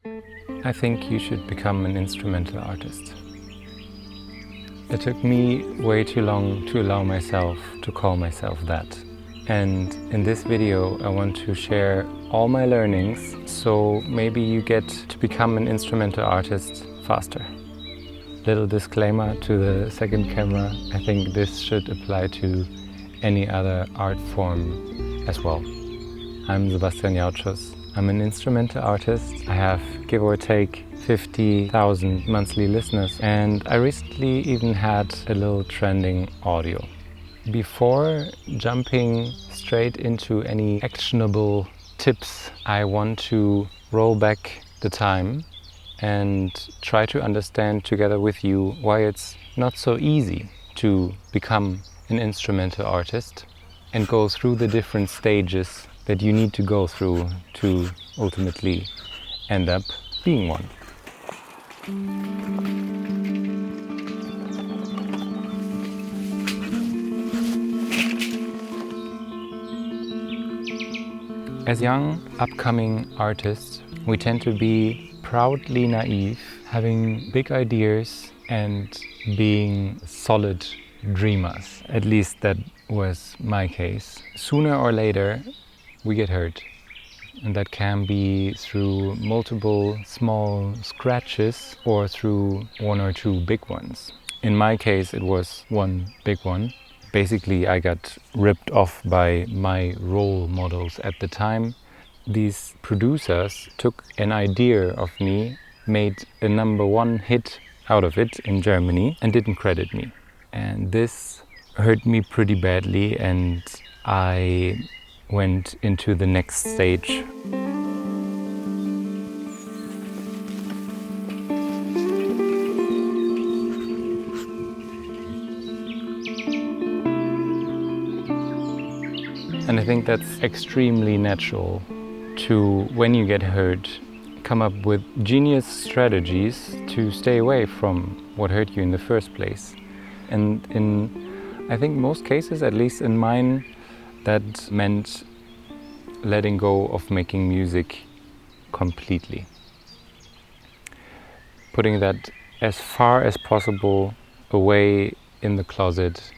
I think you should become an instrumental artist. It took me way too long to allow myself to call myself that. And in this video I want to share all my learnings, so maybe you get to become an instrumental artist faster. Little disclaimer to the second camera, I think this should apply to any other art form as well. I'm Sebastian Jautschus. I'm an instrumental artist. I have, give or take, 50,000 monthly listeners, and I recently even had a little trending audio. Before jumping straight into any actionable tips, I want to roll back the time and try to understand together with you why it's not so easy to become an instrumental artist and go through the different stages that you need to go through to ultimately end up being one. As young, upcoming artists, we tend to be proudly naive, having big ideas and being solid dreamers. At least that was my case. Sooner or later, we get hurt. And that can be through multiple small scratches or through one or two big ones. In my case, it was one big one. Basically, I got ripped off by my role models at the time. These producers took an idea of me, made a #1 hit out of it in Germany and didn't credit me. And this hurt me pretty badly, and I went into the next stage. And I think that's extremely natural to, when you get hurt, come up with genius strategies to stay away from what hurt you in the first place. And in, I think most cases, at least in mine, that meant letting go of making music completely. Putting that as far as possible away in the closet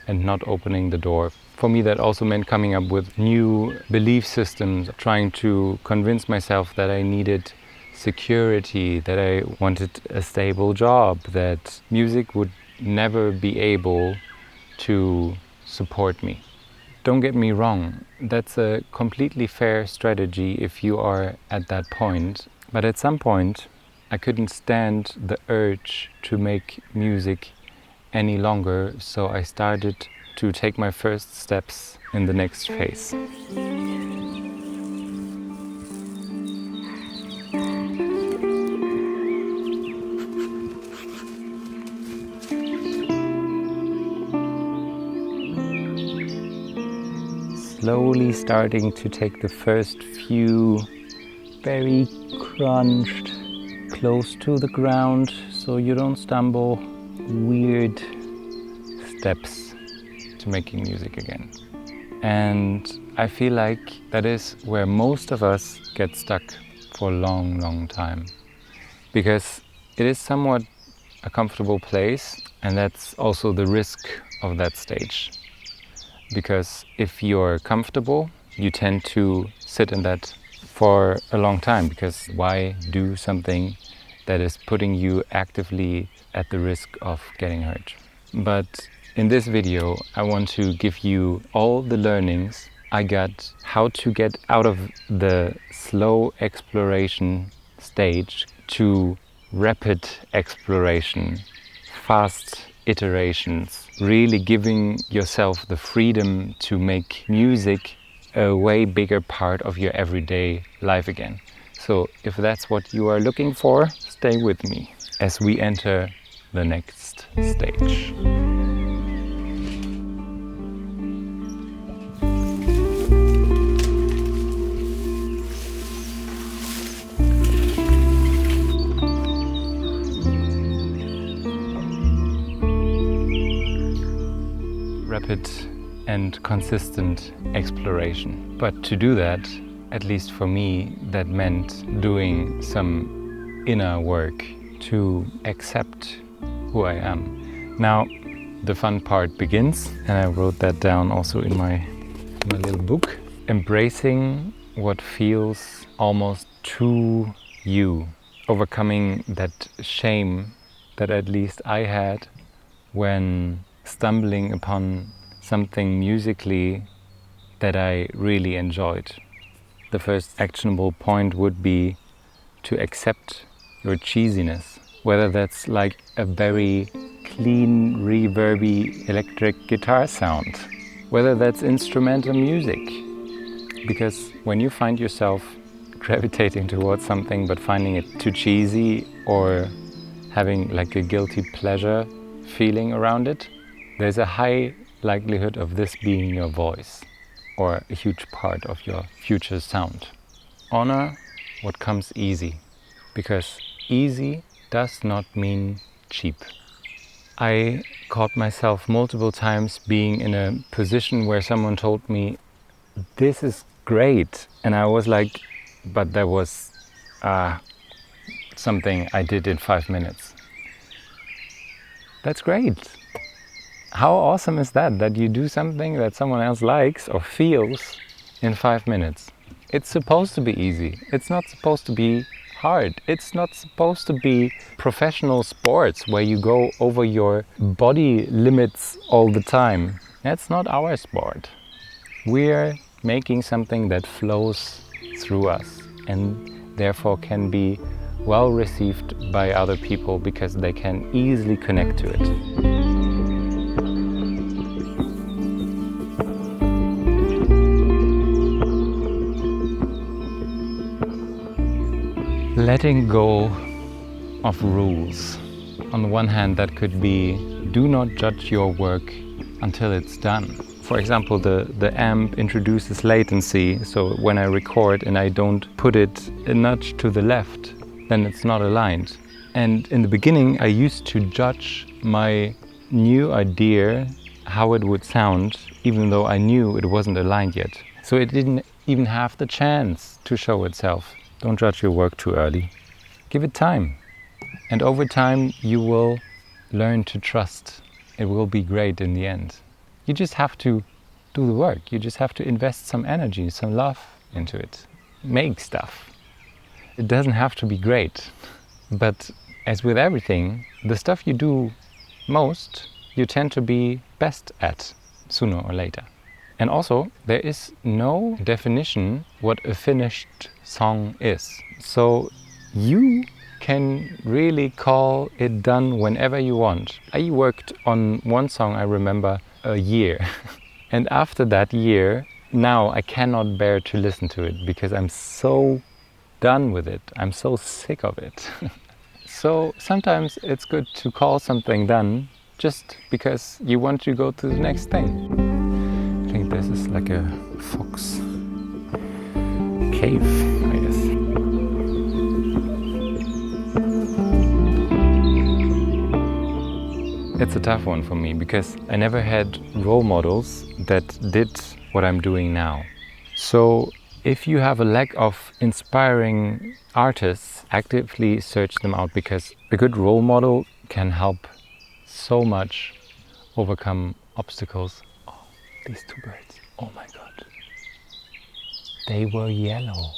and not opening the door. For me, that also meant coming up with new belief systems, trying to convince myself that I needed security, that I wanted a stable job, that music would never be able to support me. Don't get me wrong, that's a completely fair strategy if you are at that point. But at some point, I couldn't stand the urge to make music any longer, so I started to take my first steps in the next phase. Slowly starting to take the first few very crunched, close to the ground so you don't stumble, weird steps to making music again. And I feel like that is where most of us get stuck for a long, long time. Because it is somewhat a comfortable place, and that's also the risk of that stage. Because if you're comfortable, you tend to sit in that for a long time, because why do something that is putting you actively at the risk of getting hurt? But in this video, I want to give you all the learnings I got, how to get out of the slow exploration stage to rapid exploration, fast iterations, really giving yourself the freedom to make music a way bigger part of your everyday life again. So if that's what you are looking for, stay with me as we enter the next stage. Rapid and consistent exploration. But to do that, at least for me, that meant doing some inner work to accept who I am. Now, the fun part begins, and I wrote that down also in my little book. Embracing what feels almost too you. Overcoming that shame that at least I had when stumbling upon something musically that I really enjoyed. The first actionable point would be to accept your cheesiness, whether that's like a very clean, reverby electric guitar sound, whether that's instrumental music. Because when you find yourself gravitating towards something but finding it too cheesy or having like a guilty pleasure feeling around it, there's a high likelihood of this being your voice or a huge part of your future sound. Honor what comes easy, because easy does not mean cheap. I caught myself multiple times being in a position where someone told me, "This is great," and I was like, but that was something I did in 5 minutes. That's great. How awesome is that? That you do something that someone else likes or feels in 5 minutes. It's supposed to be easy. It's not supposed to be hard. It's not supposed to be professional sports where you go over your body limits all the time. That's not our sport. We're making something that flows through us and therefore can be well received by other people because they can easily connect to it. Letting go of rules. On the one hand, that could be do not judge your work until it's done. For example, the amp introduces latency, so when I record and I don't put it a nudge to the left, then it's not aligned. And in the beginning, I used to judge my new idea, how it would sound, even though I knew it wasn't aligned yet. So it didn't even have the chance to show itself. Don't judge your work too early. Give it time. And over time, you will learn to trust. It will be great in the end. You just have to do the work. You just have to invest some energy, some love into it. Make stuff. It doesn't have to be great. But as with everything, the stuff you do most, you tend to be best at sooner or later. And also, there is no definition what a finished song is. So you can really call it done whenever you want. I worked on one song, I remember, a year. And after that year, now I cannot bear to listen to it because I'm so done with it. I'm so sick of it. So sometimes it's good to call something done just because you want to go to the next thing. I think this is like a fox cave, I guess. It's a tough one for me because I never had role models that did what I'm doing now. So if you have a lack of inspiring artists, actively search them out because a good role model can help so much overcome obstacles. Oh, these two birds, oh my God. They were yellow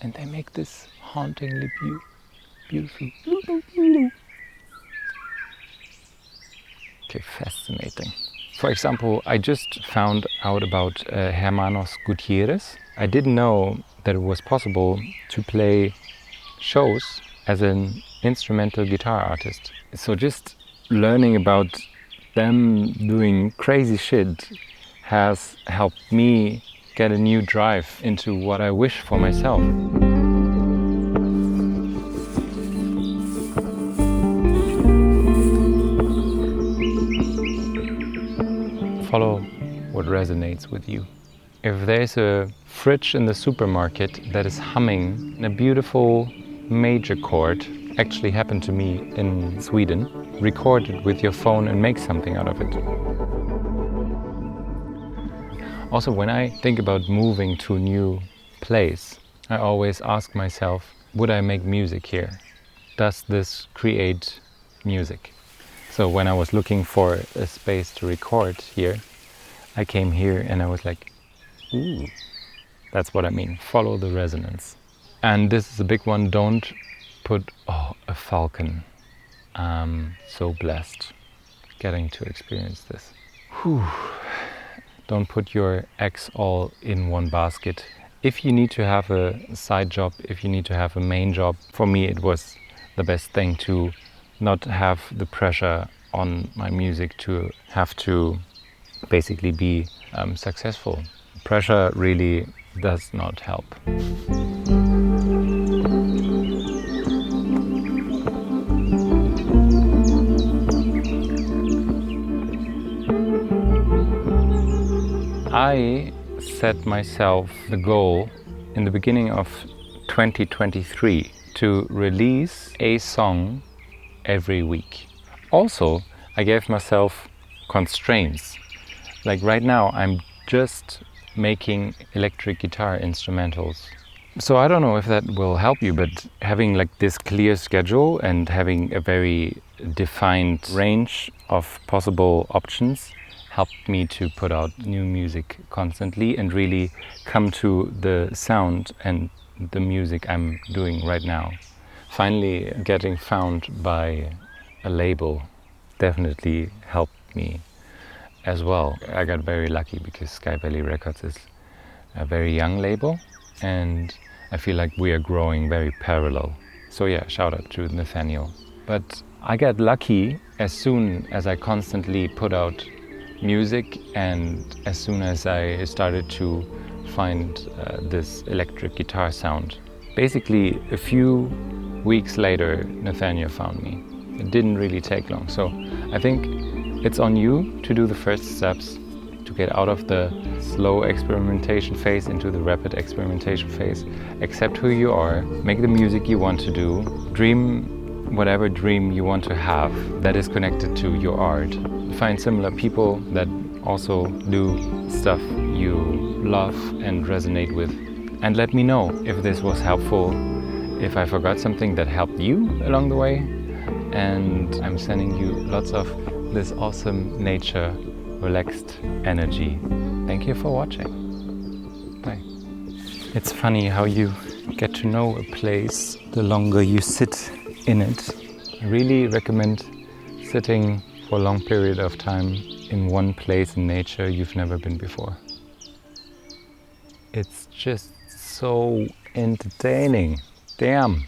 and they make this hauntingly beautiful. Okay, fascinating. For example, I just found out about Hermanos Gutierrez. I didn't know that it was possible to play shows as an instrumental guitar artist. So just learning about them doing crazy shit has helped me get a new drive into what I wish for myself. Follow what resonates with you. If there's a fridge in the supermarket that is humming a beautiful major chord, actually happened to me in Sweden, record it with your phone and make something out of it. Also, when I think about moving to a new place, I always ask myself, would I make music here? does this create music? So when I was looking for a space to record here, I came here and I was like, ooh, that's what I mean. Follow the resonance. And this is a big one. Don't put, oh, a falcon. I'm so blessed getting to experience this. Whew. Don't put your eggs all in one basket. If you need to have a side job, if you need to have a main job, for me it was the best thing to not have the pressure on my music to have to basically be successful. Pressure really does not help. I set myself the goal in the beginning of 2023 to release a song every week. Also, I gave myself constraints. Like right now, I'm just making electric guitar instrumentals. So I don't know if that will help you, but having like this clear schedule and having a very defined range of possible options helped me to put out new music constantly and really come to the sound and the music I'm doing right now. Finally getting found by a label definitely helped me as well. I got very lucky because Sky Valley Records is a very young label and I feel like we are growing very parallel. So yeah, shout out to Nathaniel. But I got lucky as soon as I constantly put out music and as soon as I started to find this electric guitar sound. Basically a few weeks later Nathaniel found me. It didn't really take long, so I think it's on you to do the first steps to get out of the slow experimentation phase into the rapid experimentation phase. Accept who you are, make the music you want to do, dream whatever dream you want to have that is connected to your art. Find similar people that also do stuff you love and resonate with. And let me know if this was helpful, if I forgot something that helped you along the way. And I'm sending you lots of this awesome nature, relaxed energy. Thank you for watching. Bye. It's funny how you get to know a place the longer you sit in it. I really recommend sitting for a long period of time in one place in nature you've never been before. It's just so entertaining. Damn.